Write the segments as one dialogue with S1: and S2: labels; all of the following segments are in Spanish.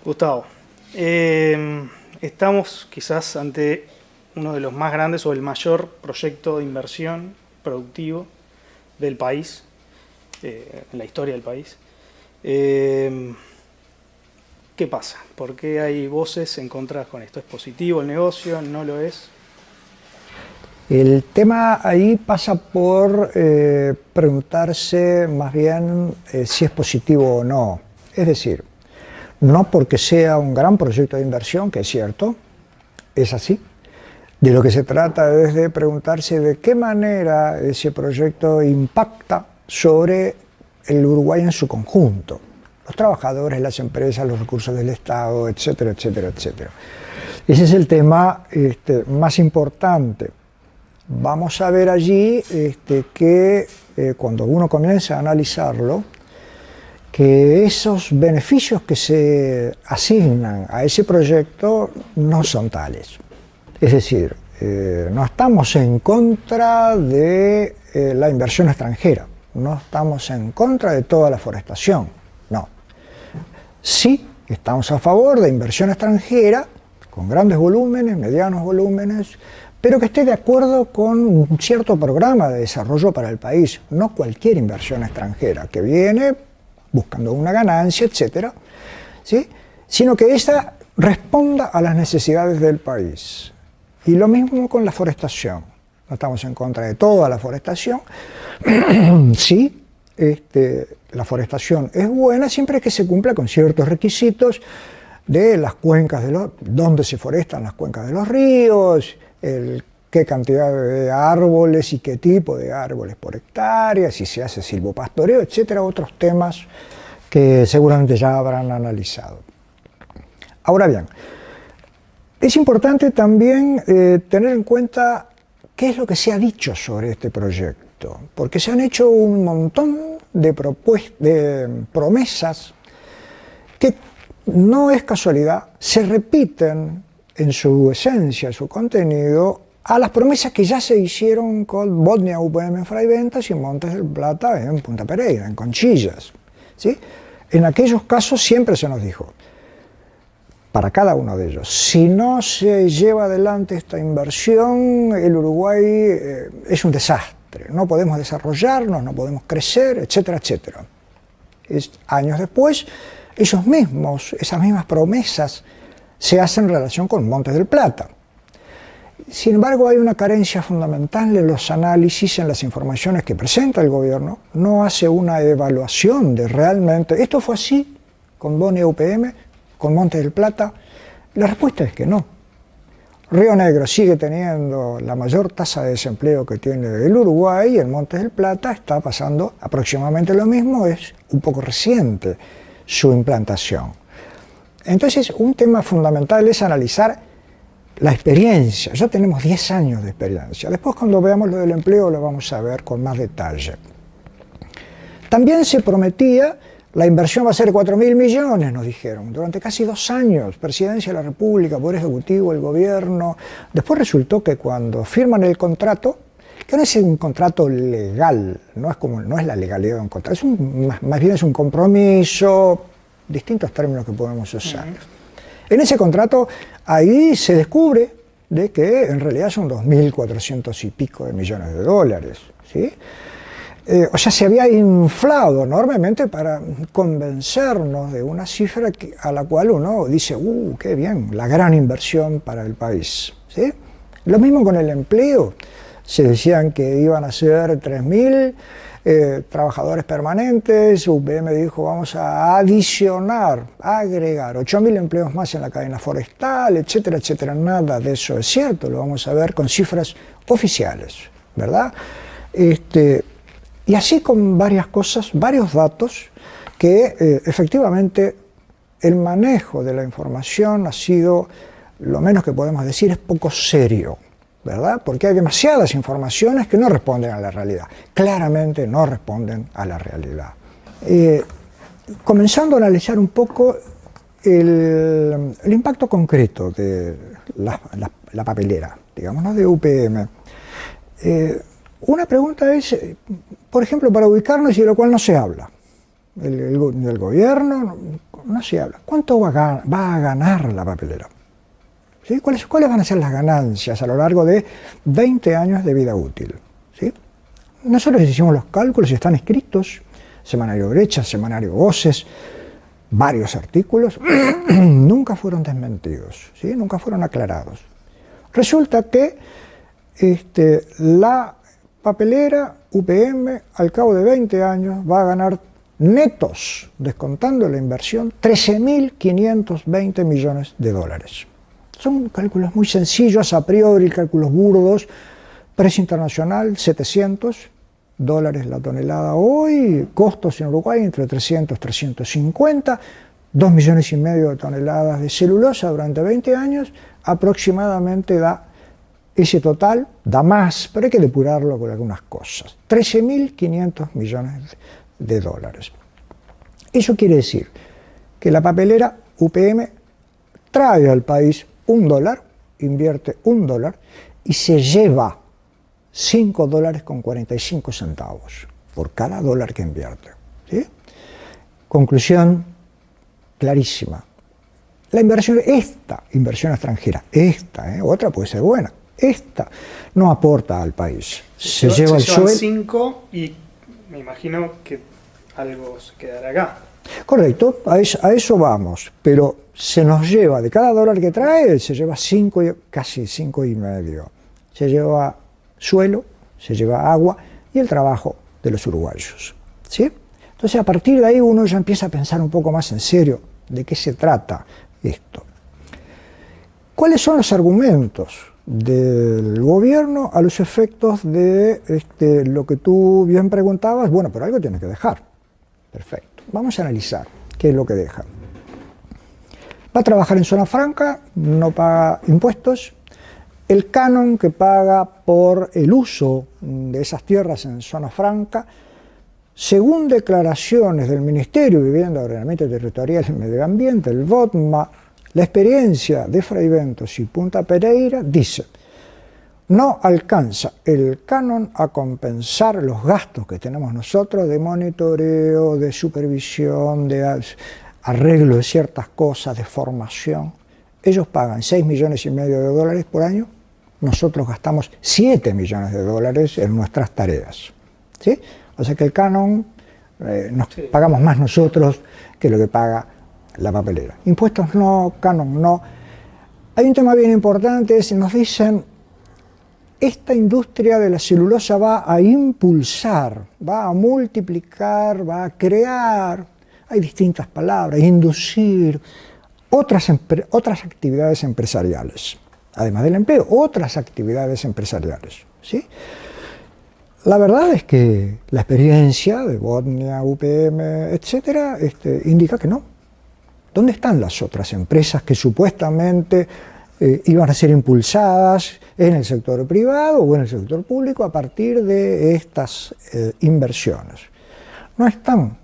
S1: Gustavo, estamos quizás ante uno de los más grandes o el mayor proyecto de inversión productivo del país, en la historia del país. ¿Qué pasa? ¿Por qué hay voces encontradas con esto? ¿Es positivo el negocio? ¿No lo es?
S2: El tema ahí pasa por preguntarse más bien si es positivo o no. Es decir, no porque sea un gran proyecto de inversión, que es cierto, es así. De lo que se trata es de preguntarse de qué manera ese proyecto impacta sobre el Uruguay en su conjunto. Los trabajadores, las empresas, los recursos del Estado, etcétera, etcétera, etcétera. Ese es el tema más importante. Vamos a ver allí que cuando uno comienza a analizarlo, que esos beneficios que se asignan a ese proyecto no son tales. Es decir, no estamos en contra de la inversión extranjera, no estamos en contra de toda la forestación, no. Sí estamos a favor de inversión extranjera, con grandes volúmenes, medianos volúmenes, pero que esté de acuerdo con un cierto programa de desarrollo para el país, no cualquier inversión extranjera que viene buscando una ganancia, etcétera, ¿sí? Sino que esta responda a las necesidades del país. Y lo mismo con la forestación. No estamos en contra de toda la forestación. Sí, la forestación es buena siempre que se cumpla con ciertos requisitos de las cuencas donde se forestan las cuencas de los ríos, qué cantidad de árboles y qué tipo de árboles por hectárea, si se hace silvopastoreo, etcétera, otros temas que seguramente ya habrán analizado. Ahora bien, es importante también tener en cuenta qué es lo que se ha dicho sobre este proyecto, porque se han hecho un montón de promesas que no es casualidad, se repiten en su esencia, su contenido, a las promesas que ya se hicieron con Botnia UPM en Fraiventas y Montes del Plata en Punta Pereira, en Conchillas, ¿sí? En aquellos casos siempre se nos dijo, para cada uno de ellos, si no se lleva adelante esta inversión, el Uruguay es un desastre, no podemos desarrollarnos, no podemos crecer, etcétera, etcétera. Años después, esas mismas promesas se hacen en relación con Montes del Plata. Sin embargo, hay una carencia fundamental en los análisis, en las informaciones que presenta el gobierno. No hace una evaluación de realmente, ¿esto fue así con Botnia UPM, con Montes del Plata? La respuesta es que no. Río Negro sigue teniendo la mayor tasa de desempleo que tiene el Uruguay, y en Montes del Plata está pasando aproximadamente lo mismo, es un poco reciente su implantación. Entonces, un tema fundamental es analizar la experiencia. Ya tenemos 10 años de experiencia. Después, cuando veamos lo del empleo, lo vamos a ver con más detalle. También se prometía, la inversión va a ser 4.000 millones, nos dijeron, durante casi 2 años, Presidencia de la República, Poder Ejecutivo, el Gobierno. Después resultó que cuando firman el contrato, que no es un contrato legal, no es la legalidad de un contrato, más bien es un compromiso, distintos términos que podemos usar. En ese contrato, ahí se descubre de que en realidad son 2.400 y pico de millones de dólares, ¿sí? O sea, se había inflado enormemente para convencernos de una cifra a la cual uno dice, qué bien, la gran inversión para el país, ¿sí? Lo mismo con el empleo. Se decían que iban a ser 3.000 trabajadores permanentes. UPM dijo, vamos a agregar 8.000 empleos más en la cadena forestal, etcétera, etcétera. Nada de eso es cierto, lo vamos a ver con cifras oficiales, ¿verdad? Y así con varias cosas, varios datos que efectivamente el manejo de la información ha sido, lo menos que podemos decir, es poco serio, ¿verdad? Porque hay demasiadas informaciones que no responden a la realidad. Claramente no responden a la realidad. Comenzando a analizar un poco el impacto concreto de la papelera, digamos, ¿no? De UPM. Una pregunta es, por ejemplo, para ubicarnos y de lo cual no se habla. El gobierno, no se habla. ¿Cuánto va a ganar la papelera? ¿Sí? ¿Cuáles van a ser las ganancias a lo largo de 20 años de vida útil? ¿Sí? Nosotros hicimos los cálculos y están escritos, Semanario Brecha, Semanario Voces, varios artículos, nunca fueron desmentidos, ¿sí? Nunca fueron aclarados. Resulta que la papelera UPM al cabo de 20 años va a ganar netos, descontando la inversión, 13.520 millones de dólares. Son cálculos muy sencillos, a priori, cálculos burdos. Precio internacional, 700 dólares la tonelada hoy, costos en Uruguay entre 300 y 350, 2,5 millones de toneladas de celulosa durante 20 años, aproximadamente da ese total, da más, pero hay que depurarlo con algunas cosas. 13.500 millones de dólares. Eso quiere decir que la papelera UPM trae al país $1, invierte $1 y se lleva $5.45 por cada dólar que invierte. ¿Sí? Conclusión clarísima. La inversión, esta inversión extranjera, otra puede ser buena, esta no aporta al país. Se lleva el sueldo.
S1: 5 y me imagino que algo se quedará acá.
S2: Correcto, a eso vamos, pero se nos lleva, de cada dólar que trae, se lleva casi 5,5. Se lleva suelo, se lleva agua y el trabajo de los uruguayos. ¿Sí? Entonces, a partir de ahí uno ya empieza a pensar un poco más en serio de qué se trata esto. ¿Cuáles son los argumentos del gobierno a los efectos de lo que tú bien preguntabas? Bueno, pero algo tiene que dejar. Perfecto. Vamos a analizar qué es lo que deja. Va a trabajar en zona franca, no paga impuestos. El canon que paga por el uso de esas tierras en zona franca, según declaraciones del Ministerio de Vivienda, Ordenamiento Territorial y Medio Ambiente, el VOTMA, la experiencia de Fraiventos y Punta Pereira dice: no alcanza el canon a compensar los gastos que tenemos nosotros de monitoreo, de supervisión, de arreglo de ciertas cosas, de formación. Ellos pagan 6,5 millones de dólares por año, nosotros gastamos 7 millones de dólares en nuestras tareas. ¿Sí? O sea que el canon pagamos más nosotros que lo que paga la papelera. Impuestos no, canon no. Hay un tema bien importante, nos dicen: esta industria de la celulosa va a impulsar, va a multiplicar, va a crear, hay distintas palabras, inducir otras actividades empresariales. Además del empleo, otras actividades empresariales. ¿Sí? La verdad es que la experiencia de Botnia, UPM, etcétera, indica que no. ¿Dónde están las otras empresas que supuestamente iban a ser impulsadas en el sector privado o en el sector público a partir de estas inversiones? No están.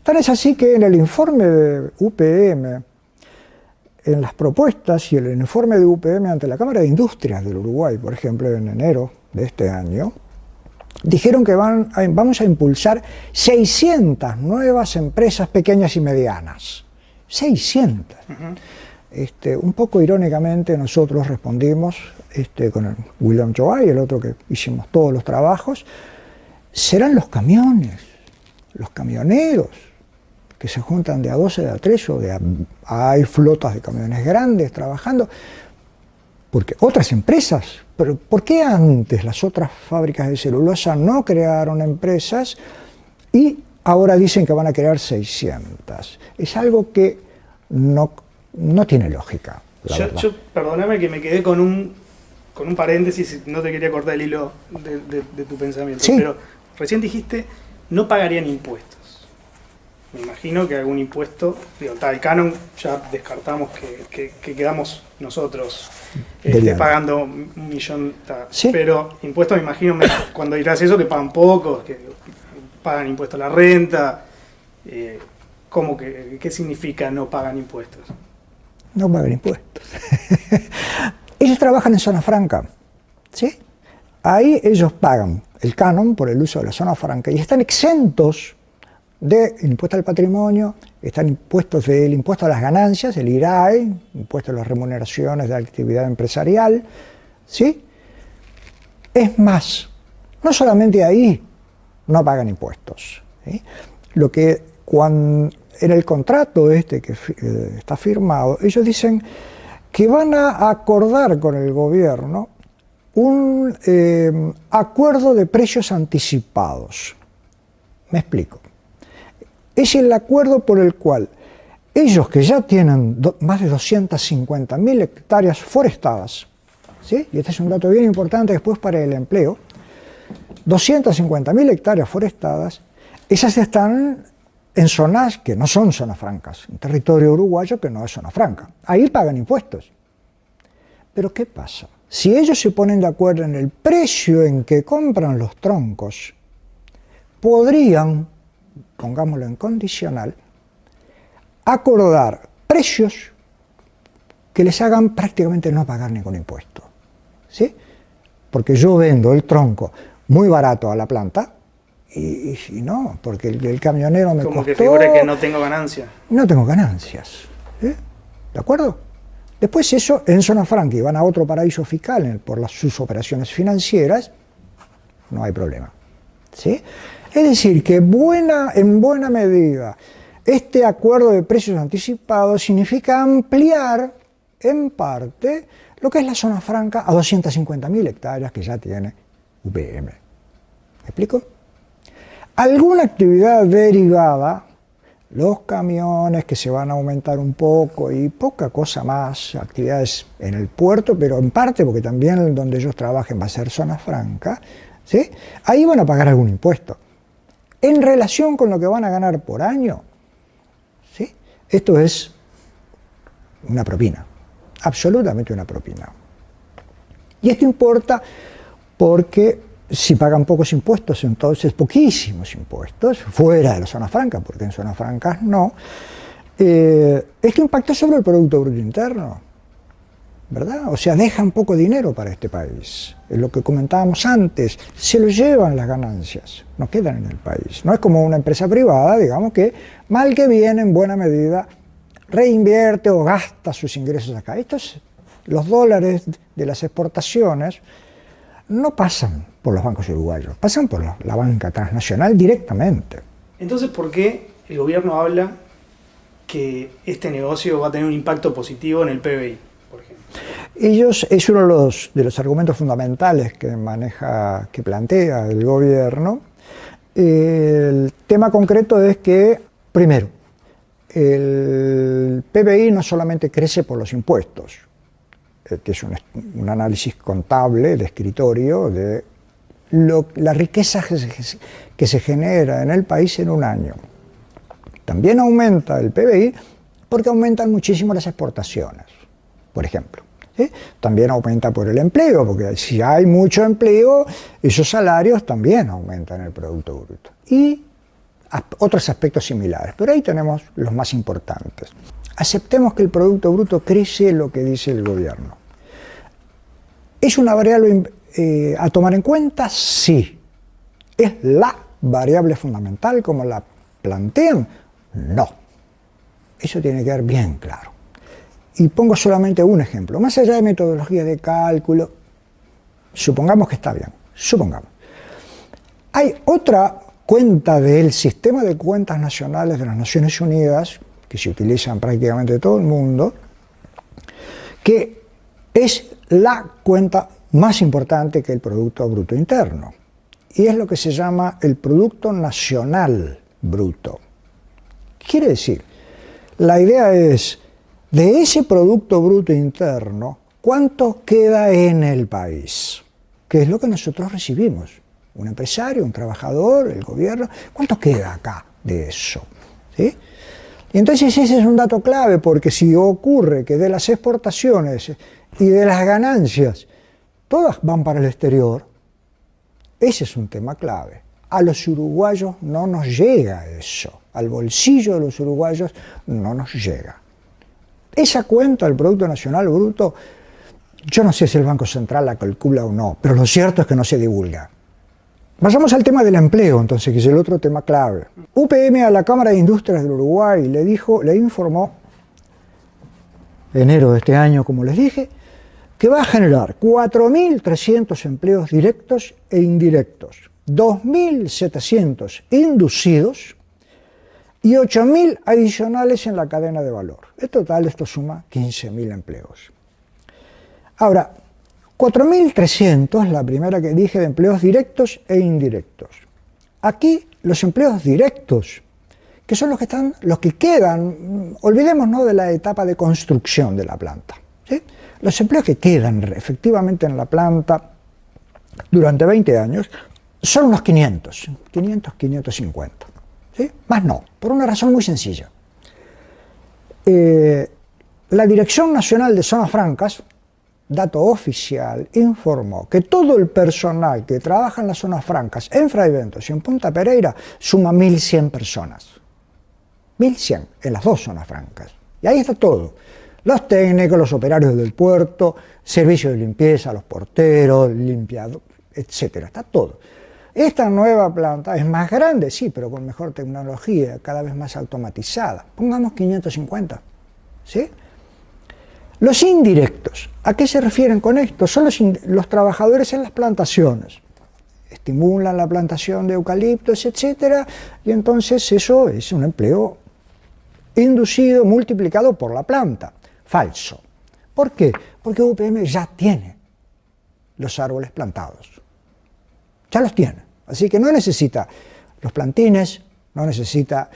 S2: Tal es así que en el informe de UPM, en las propuestas y en el informe de UPM ante la Cámara de Industrias del Uruguay, por ejemplo, en enero de este año, dijeron que vamos a impulsar 600 nuevas empresas pequeñas y medianas. 600. Un poco irónicamente nosotros respondimos con el William Joy, el otro que hicimos todos los trabajos: serán los camiones, los camioneros, que se juntan de a 12, de a 3, hay flotas de camiones grandes trabajando, porque otras empresas, pero ¿por qué antes las otras fábricas de celulosa no crearon empresas y ahora dicen que van a crear 600? Es algo que no tiene lógica.
S1: Yo, perdóname que me quedé con un paréntesis, no te quería cortar el hilo de tu pensamiento,
S2: sí.
S1: Pero recién dijiste, no pagarían impuestos. Me imagino que algún impuesto, el canon ya descartamos que quedamos nosotros pagando 1 millón,
S2: ¿Sí?
S1: Pero impuestos me imagino, cuando dirás eso, que pagan pocos, que pagan impuesto a la renta. ¿Qué significa no pagan impuestos?
S2: No pagan impuestos. Ellos trabajan en zona franca, ¿sí? Ahí ellos pagan el canon por el uso de la zona franca y están exentos del impuesto al patrimonio, están impuestos del impuesto a las ganancias, el IRAE, impuesto a las remuneraciones de la actividad empresarial, ¿sí? Es más, no solamente ahí no pagan impuestos, ¿sí? Lo que en el contrato este que está firmado, ellos dicen que van a acordar con el gobierno un acuerdo de precios anticipados. Me explico. Es el acuerdo por el cual ellos que ya tienen más de 250.000 hectáreas forestadas, ¿sí? Y este es un dato bien importante después para el empleo, 250.000 hectáreas forestadas, esas están en zonas que no son zonas francas, en territorio uruguayo que no es zona franca. Ahí pagan impuestos. Pero ¿qué pasa? Si ellos se ponen de acuerdo en el precio en que compran los troncos, podrían, pongámoslo en condicional, acordar precios que les hagan prácticamente no pagar ningún impuesto, ¿sí? Porque yo vendo el tronco muy barato a la planta y no, porque el camionero me
S1: Como
S2: costó...
S1: que figure que no tengo ganancia.
S2: No tengo ganancias, ¿sí? ¿De acuerdo? Después eso, en zona franca y van a otro paraíso fiscal por sus operaciones financieras, no hay problema, ¿sí? Es decir, que en buena medida este acuerdo de precios anticipados significa ampliar en parte lo que es la zona franca a 250.000 hectáreas que ya tiene UPM. ¿Me explico? Alguna actividad derivada, los camiones que se van a aumentar un poco y poca cosa más, actividades en el puerto, pero en parte porque también donde ellos trabajen va a ser zona franca, ¿sí? Ahí van a pagar algún impuesto. En relación con lo que van a ganar por año, ¿sí? Esto es una propina, absolutamente una propina. Y esto importa porque si pagan pocos impuestos, entonces poquísimos impuestos, fuera de la zona franca, porque en zonas francas no, esto impacta sobre el Producto Bruto Interno, ¿verdad? O sea, dejan poco dinero para este país. Es lo que comentábamos antes, se lo llevan las ganancias, no quedan en el país. No es como una empresa privada, digamos, que mal que bien, en buena medida, reinvierte o gasta sus ingresos acá. Los dólares de las exportaciones no pasan por los bancos uruguayos, pasan por la banca transnacional directamente.
S1: Entonces, ¿por qué el gobierno habla que este negocio va a tener un impacto positivo en el PBI, por ejemplo?
S2: Es uno de los argumentos fundamentales que plantea el gobierno. El tema concreto es que, primero, el PBI no solamente crece por los impuestos, que es un análisis contable de escritorio de la riqueza que se genera en el país en un año. También aumenta el PBI porque aumentan muchísimo las exportaciones, por ejemplo. ¿Sí? También aumenta por el empleo, porque si hay mucho empleo, esos salarios también aumentan el Producto Bruto. Y otros aspectos similares, pero ahí tenemos los más importantes. Aceptemos que el Producto Bruto crece lo que dice el gobierno. ¿Es una variable a tomar en cuenta? Sí. ¿Es la variable fundamental como la plantean? No. Eso tiene que quedar bien claro. Y pongo solamente un ejemplo. Más allá de metodología de cálculo, supongamos que está bien, supongamos. Hay otra cuenta del sistema de cuentas nacionales de las Naciones Unidas, que se utilizan prácticamente en todo el mundo, que es la cuenta más importante que el Producto Bruto Interno. Y es lo que se llama el Producto Nacional Bruto. Quiere decir, la idea es, de ese Producto Bruto Interno, ¿cuánto queda en el país? Que es lo que nosotros recibimos. Un empresario, un trabajador, el gobierno, ¿cuánto queda acá de eso? ¿Sí? Y entonces ese es un dato clave, porque si ocurre que de las exportaciones y de las ganancias, todas van para el exterior, ese es un tema clave. A los uruguayos no nos llega eso, al bolsillo de los uruguayos no nos llega. Esa cuenta del Producto Nacional Bruto, yo no sé si el Banco Central la calcula o no, pero lo cierto es que no se divulga. Vayamos al tema del empleo, entonces, que es el otro tema clave. UPM a la Cámara de Industrias del Uruguay le informó, enero de este año, como les dije, que va a generar 4.300 empleos directos e indirectos, 2.700 inducidos y 8.000 adicionales en la cadena de valor. En total, esto suma 15.000 empleos. Ahora, 4.300, la primera que dije, de empleos directos e indirectos. Aquí, los empleos directos, que son los que quedan, olvidémonos de la etapa de construcción de la planta, ¿sí? Los empleos que quedan efectivamente en la planta durante 20 años son unos 550, ¿sí? Más no, por una razón muy sencilla. La Dirección Nacional de Zonas Francas, dato oficial, informó que todo el personal que trabaja en las zonas francas, en Fraiventos y en Punta Pereira, suma 1.100 personas. 1.100 en las dos zonas francas. Y ahí está todo. Los técnicos, los operarios del puerto, servicios de limpieza, los porteros, limpiadores, etc. Está todo. Esta nueva planta es más grande, sí, pero con mejor tecnología, cada vez más automatizada. Pongamos 550, ¿sí? Los indirectos, ¿a qué se refieren con esto? Son los trabajadores en las plantaciones. Estimulan la plantación de eucaliptos, etc. Y entonces eso es un empleo inducido, multiplicado por la planta. Falso. ¿Por qué? Porque UPM ya tiene los árboles plantados. Ya los tiene. Así que no necesita los plantines, no necesita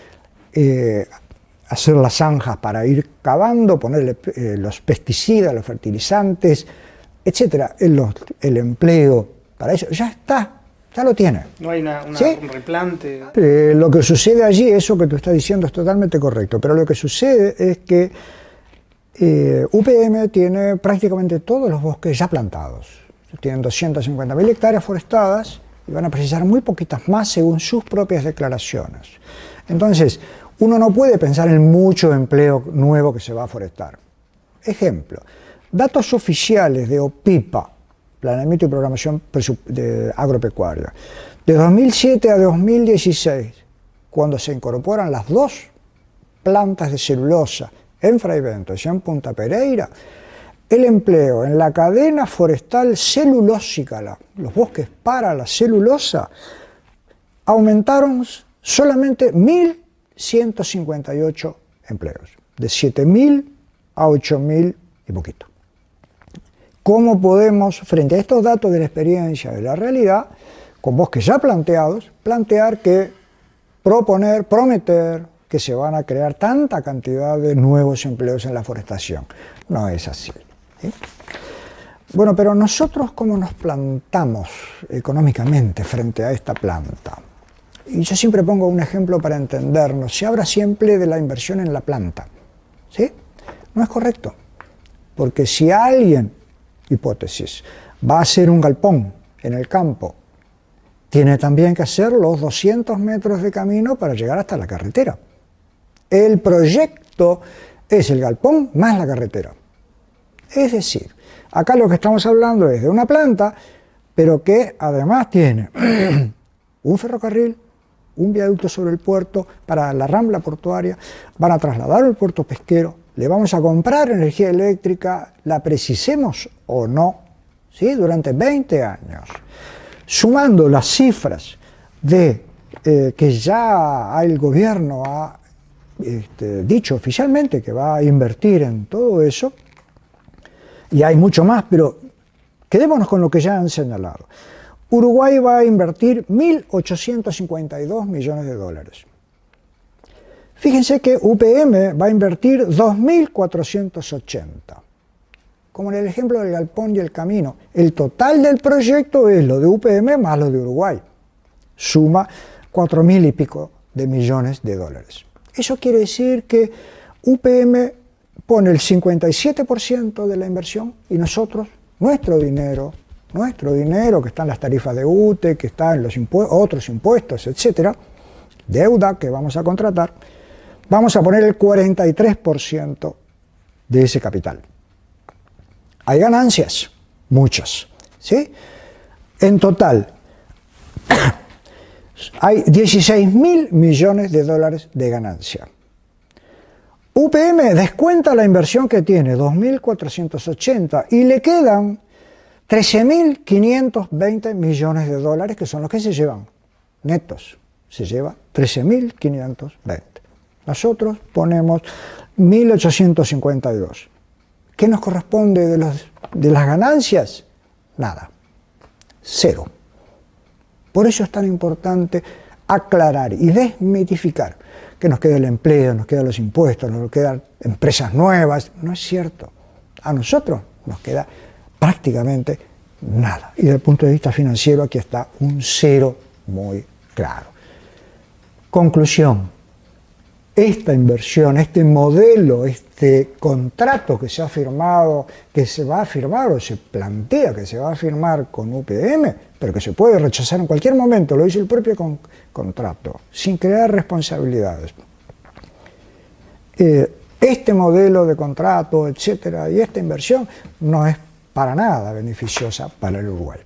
S2: hacer las zanjas para ir cavando, ponerle los pesticidas, los fertilizantes, etc. El empleo para eso ya está, ya lo tiene.
S1: No hay
S2: ¿Sí?
S1: un replante.
S2: Lo que sucede allí, eso que tú estás diciendo es totalmente correcto, pero lo que sucede es que UPM tiene prácticamente todos los bosques ya plantados. Tienen 250.000 hectáreas forestadas y van a precisar muy poquitas más según sus propias declaraciones. Entonces, uno no puede pensar en mucho empleo nuevo que se va a forestar. Ejemplo, datos oficiales de OPIPA, Planeamiento y Programación Agropecuaria, de 2007 a 2016, cuando se incorporan las dos plantas de celulosa en Fraiventos y en Punta Pereira, el empleo en la cadena forestal celulósica, los bosques para la celulosa, aumentaron solamente 1.158 empleos, de 7.000 a 8.000 y poquito. ¿Cómo podemos, frente a estos datos de la experiencia, de la realidad, con bosques ya planteados, prometer que se van a crear tanta cantidad de nuevos empleos en la forestación? No es así, ¿sí? Bueno, pero nosotros, ¿cómo nos plantamos económicamente frente a esta planta? Y yo siempre pongo un ejemplo para entendernos. Se habla siempre de la inversión en la planta, ¿sí? No es correcto, porque si alguien, hipótesis, va a hacer un galpón en el campo, tiene también que hacer los 200 metros de camino para llegar hasta la carretera. El proyecto es el galpón más la carretera. Es decir, acá lo que estamos hablando es de una planta, pero que además tiene un ferrocarril, un viaducto sobre el puerto para la rambla portuaria, van a trasladar el puerto pesquero, le vamos a comprar energía eléctrica, la precisemos o no, ¿sí? Durante 20 años. Sumando las cifras de que ya el gobierno ha dicho oficialmente que va a invertir en todo eso, y hay mucho más, pero quedémonos con lo que ya han señalado. Uruguay va a invertir 1.852 millones de dólares. Fíjense que UPM va a invertir 2.480. Como en el ejemplo del galpón y el camino, el total del proyecto es lo de UPM más lo de Uruguay. Suma 4.000 y pico de millones de dólares. Eso quiere decir que UPM pone el 57% de la inversión y nosotros, nuestro dinero que está en las tarifas de UTE, que está en los otros impuestos, etcétera, deuda que vamos a contratar, vamos a poner el 43% de ese capital. Hay ganancias, muchas, ¿sí? En total, hay 16.000 millones de dólares de ganancia. UPM descuenta la inversión que tiene, 2.480, y le quedan 13.520 millones de dólares, que son los que se llevan netos. Se lleva 13.520. Nosotros ponemos 1.852. ¿Qué nos corresponde de las ganancias? Nada. Cero. Por eso es tan importante aclarar y desmitificar que nos queda el empleo, nos quedan los impuestos, nos quedan empresas nuevas. No es cierto. A nosotros nos queda prácticamente nada. Y desde el punto de vista financiero aquí está un cero muy claro. Conclusión. Esta inversión, este modelo, este contrato que se ha firmado, que se va a firmar o se plantea que se va a firmar con UPM, pero que se puede rechazar en cualquier momento, lo dice el propio contrato, sin crear responsabilidades. Este modelo de contrato, etcétera, y esta inversión no es para nada beneficiosa para el Uruguay.